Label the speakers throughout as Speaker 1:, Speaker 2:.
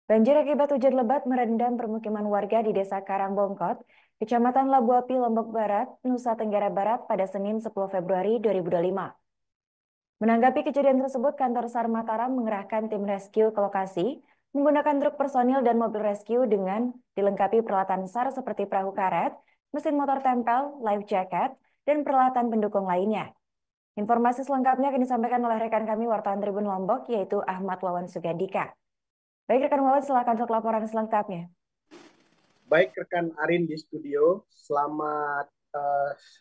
Speaker 1: Banjir akibat hujan lebat merendam permukiman warga di Desa Karangbongkot, Kecamatan Labu Api, Lombok Barat, Nusa Tenggara Barat pada Senin 10 Februari 2025. Menanggapi kejadian tersebut, kantor SAR Mataram mengerahkan tim rescue ke lokasi menggunakan truk personil dan mobil rescue dengan dilengkapi peralatan SAR seperti perahu karet, mesin motor tempel, life jacket, dan peralatan pendukung lainnya. Informasi selengkapnya akan disampaikan oleh rekan kami wartawan Tribun Lombok, yaitu Ahmad Wawan Sugandika. Baik rekan Wawan, silakan untuk laporan selengkapnya.
Speaker 2: Baik rekan Arin di studio, selamat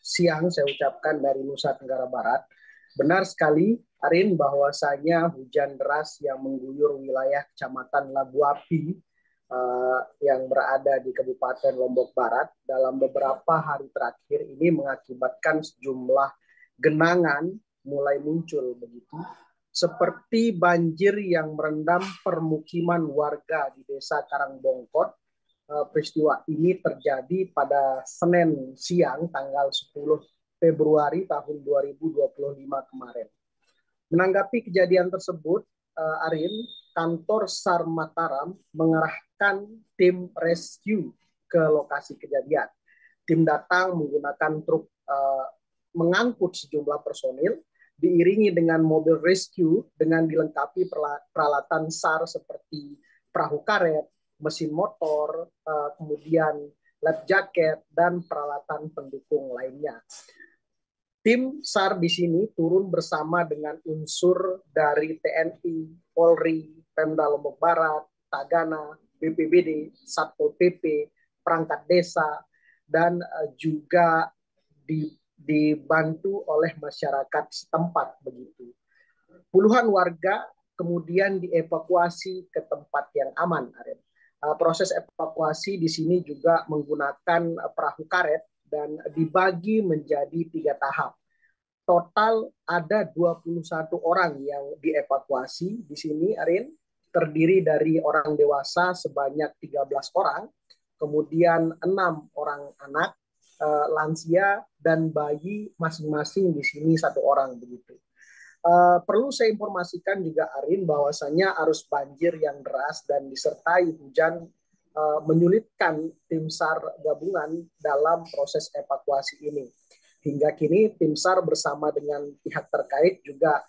Speaker 2: siang saya ucapkan dari Nusa Tenggara Barat. Benar sekali Arin bahwasanya hujan deras yang mengguyur wilayah Kecamatan Labu Api yang berada di Kabupaten Lombok Barat dalam beberapa hari terakhir ini mengakibatkan sejumlah genangan mulai muncul begitu. Seperti banjir yang merendam permukiman warga di Desa Karangbongkot. Peristiwa ini terjadi pada Senin siang tanggal 10 Februari tahun 2025 kemarin. Menanggapi kejadian tersebut, Arin, kantor SAR Mataram mengerahkan tim rescue ke lokasi kejadian. Tim datang menggunakan truk mengangkut sejumlah personil, diiringi dengan mobil rescue dengan dilengkapi peralatan SAR seperti perahu karet, mesin motor, kemudian life jacket, dan peralatan pendukung lainnya. Tim SAR di sini turun bersama dengan unsur dari TNI, Polri, Pemda Lombok Barat, Tagana, BPBD, Satpol PP, perangkat desa, dan juga dibantu oleh masyarakat setempat begitu. Puluhan warga kemudian dievakuasi ke tempat yang aman, Aren. Proses evakuasi di sini juga menggunakan perahu karet dan dibagi menjadi 3 tahap. Total ada 21 orang yang dievakuasi di sini, Arin. Terdiri dari orang dewasa sebanyak 13 orang, kemudian 6 orang anak, lansia, dan bayi masing-masing di sini 1 orang begitu. Perlu saya informasikan juga Arin bahwasanya arus banjir yang deras dan disertai hujan menyulitkan tim SAR gabungan dalam proses evakuasi ini. Hingga kini tim SAR bersama dengan pihak terkait juga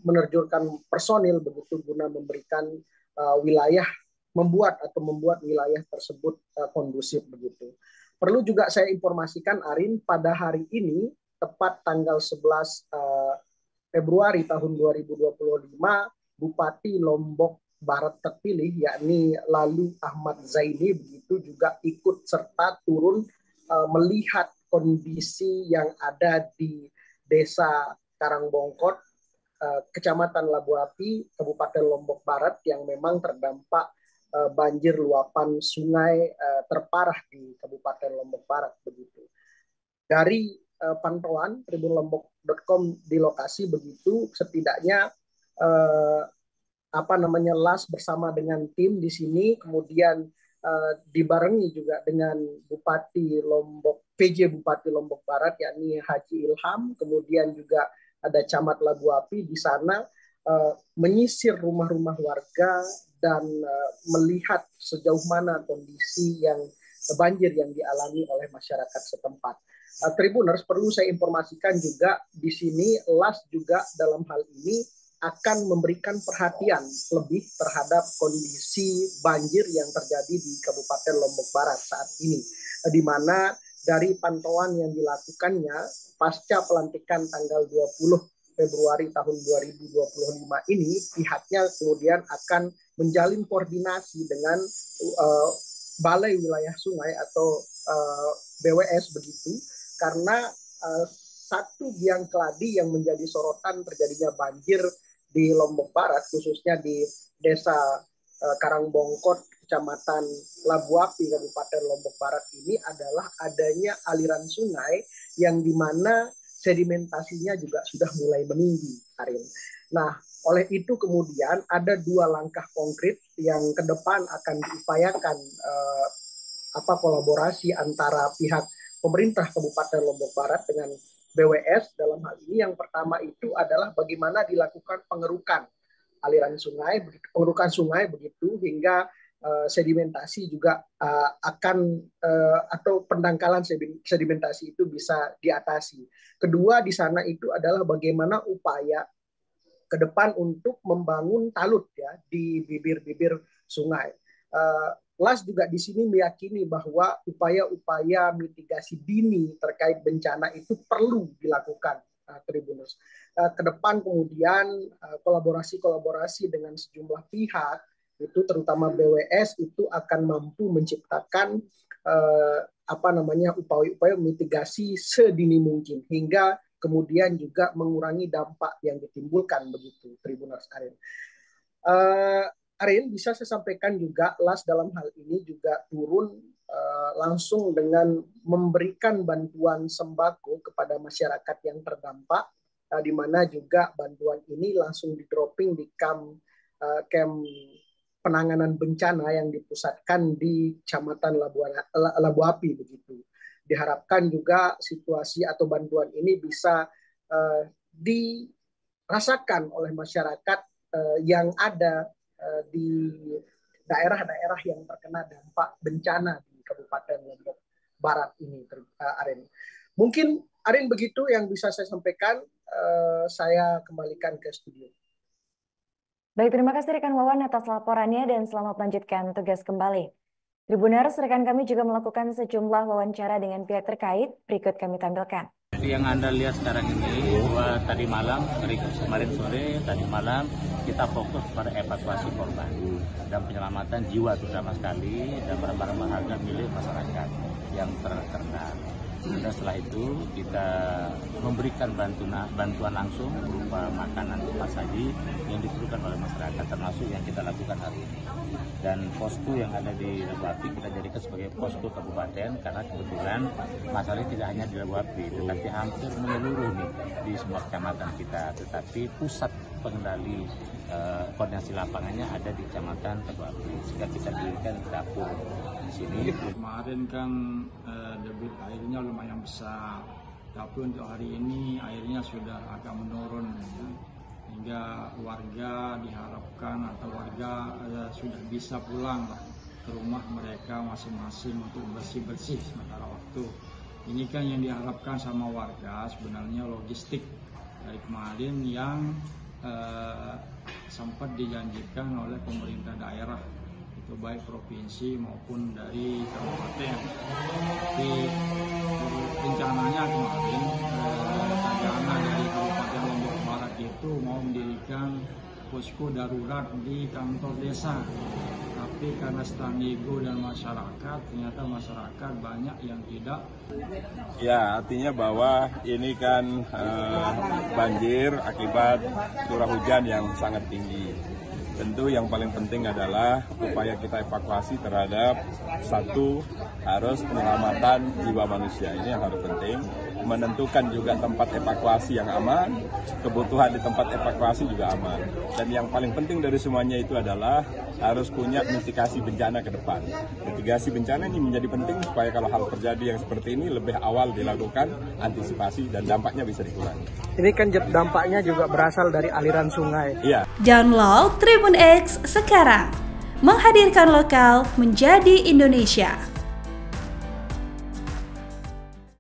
Speaker 2: menerjunkan personil begitu guna memberikan wilayah membuat wilayah tersebut kondusif begitu. Perlu juga saya informasikan Arin pada hari ini tepat tanggal 11 Februari tahun 2025, Bupati Lombok Barat terpilih, yakni Lalu Ahmad Zaini, begitu juga ikut serta turun melihat kondisi yang ada di Desa Karangbongkot, Kecamatan Labu Api, Kabupaten Lombok Barat yang memang terdampak banjir luapan sungai terparah di Kabupaten Lombok Barat begitu. Dari pantauan tribunlombok.com di lokasi begitu setidaknya LAS bersama dengan tim di sini, kemudian dibarengi juga dengan Bupati Lombok PJ Bupati Lombok Barat yakni Haji Ilham, kemudian juga ada Camat Labu Api di sana menyisir rumah-rumah warga dan melihat sejauh mana kondisi yang banjir yang dialami oleh masyarakat setempat. Tribuners, perlu saya informasikan juga di sini LAS juga dalam hal ini akan memberikan perhatian lebih terhadap kondisi banjir yang terjadi di Kabupaten Lombok Barat saat ini, di mana dari pantauan yang dilakukannya pasca pelantikan tanggal 20 Februari tahun 2025 ini, pihaknya kemudian akan menjalin koordinasi dengan Balai Wilayah Sungai atau BWS begitu, karena satu biang keladi yang menjadi sorotan terjadinya banjir di Lombok Barat, khususnya di Desa Karangbongkot, Kecamatan Labu Api, Kabupaten Lombok Barat ini adalah adanya aliran sungai yang dimana sedimentasinya juga sudah mulai meninggi, Karin. Nah, oleh itu kemudian ada 2 langkah konkret yang ke depan akan diupayakan kolaborasi antara pihak pemerintah Kabupaten Lombok Barat dengan BWS dalam hal ini. Yang pertama itu adalah bagaimana dilakukan pengerukan aliran sungai, pengerukan sungai begitu, hingga sedimentasi juga atau pendangkalan sedimentasi itu bisa diatasi. Kedua di sana itu adalah bagaimana upaya ke depan untuk membangun talut ya di bibir-bibir sungai. LAS juga di sini meyakini bahwa upaya-upaya mitigasi dini terkait bencana itu perlu dilakukan, Tribuners. Ke depan kemudian kolaborasi dengan sejumlah pihak itu terutama BWS itu akan mampu menciptakan upaya-upaya mitigasi sedini mungkin hingga kemudian juga mengurangi dampak yang ditimbulkan begitu, Tribuners Arin. Arin, bisa saya sampaikan juga LAS dalam hal ini juga turun langsung dengan memberikan bantuan sembako kepada masyarakat yang terdampak, di mana juga bantuan ini langsung di-dropping di camp penanganan bencana yang dipusatkan di Kecamatan Labu Api begitu. Diharapkan juga situasi atau bantuan ini bisa dirasakan oleh masyarakat yang ada di daerah-daerah yang terkena dampak bencana di Kabupaten Lombok Barat ini, Arin. Mungkin Arin begitu yang bisa saya sampaikan. Saya kembalikan ke studio.
Speaker 1: Baik, terima kasih rekan Wawan atas laporannya dan selamat melanjutkan tugas kembali. Tribuners, rekan kami juga melakukan sejumlah wawancara dengan pihak terkait. Berikut kami tampilkan.
Speaker 3: Yang Anda lihat sekarang ini, tadi malam, kemarin sore, tadi malam, kita fokus pada evakuasi korban dan penyelamatan jiwa terutama sekali dan barang-barang berharga milik masyarakat yang terkena. Dan setelah itu kita memberikan bantuan langsung berupa makanan cepat saji yang diperlukan oleh masyarakat, termasuk yang kita lakukan hari ini. Dan posko yang ada di Labu Api kita jadikan sebagai posko kabupaten karena kebetulan masalah tidak hanya di Labu Api, tetapi hampir menyeluruh nih di semua kecamatan kita. Tetapi pusat pengendali koordinasi lapangannya ada di Kecamatan Labu Api, sehingga kita dirikan dapur di sini.
Speaker 4: Kemarin kan debit airnya lumayan besar, tapi untuk hari ini airnya sudah agak menurun, hingga warga diharapkan atau warga sudah bisa pulang ke rumah mereka masing-masing untuk bersih-bersih sementara waktu. Ini kan yang diharapkan sama warga sebenarnya logistik dari kemarin yang sempat dijanjikan oleh pemerintah daerah, itu baik provinsi maupun dari kabupaten. Tapi rencananya kemarin Tagana dari Kabupaten Lombok Barat itu mau mendirikan posko darurat di kantor desa. Tapi karena strategi dan masyarakat, ternyata masyarakat banyak yang tidak.
Speaker 5: Ya, artinya bahwa ini kan banjir akibat curah hujan yang sangat tinggi. Tentu yang paling penting adalah upaya kita evakuasi terhadap satu, harus penyelamatan jiwa manusia. Ini yang harus penting. Menentukan juga tempat evakuasi yang aman, kebutuhan di tempat evakuasi juga aman. Dan yang paling penting dari semuanya itu adalah harus punya mitigasi bencana ke depan. Mitigasi bencana ini menjadi penting supaya kalau hal terjadi yang seperti ini lebih awal dilakukan antisipasi dan dampaknya bisa dikurangi.
Speaker 2: Ini kan dampaknya juga berasal dari aliran sungai.
Speaker 5: Iya.
Speaker 6: Download Tribun X sekarang, menghadirkan lokal menjadi Indonesia.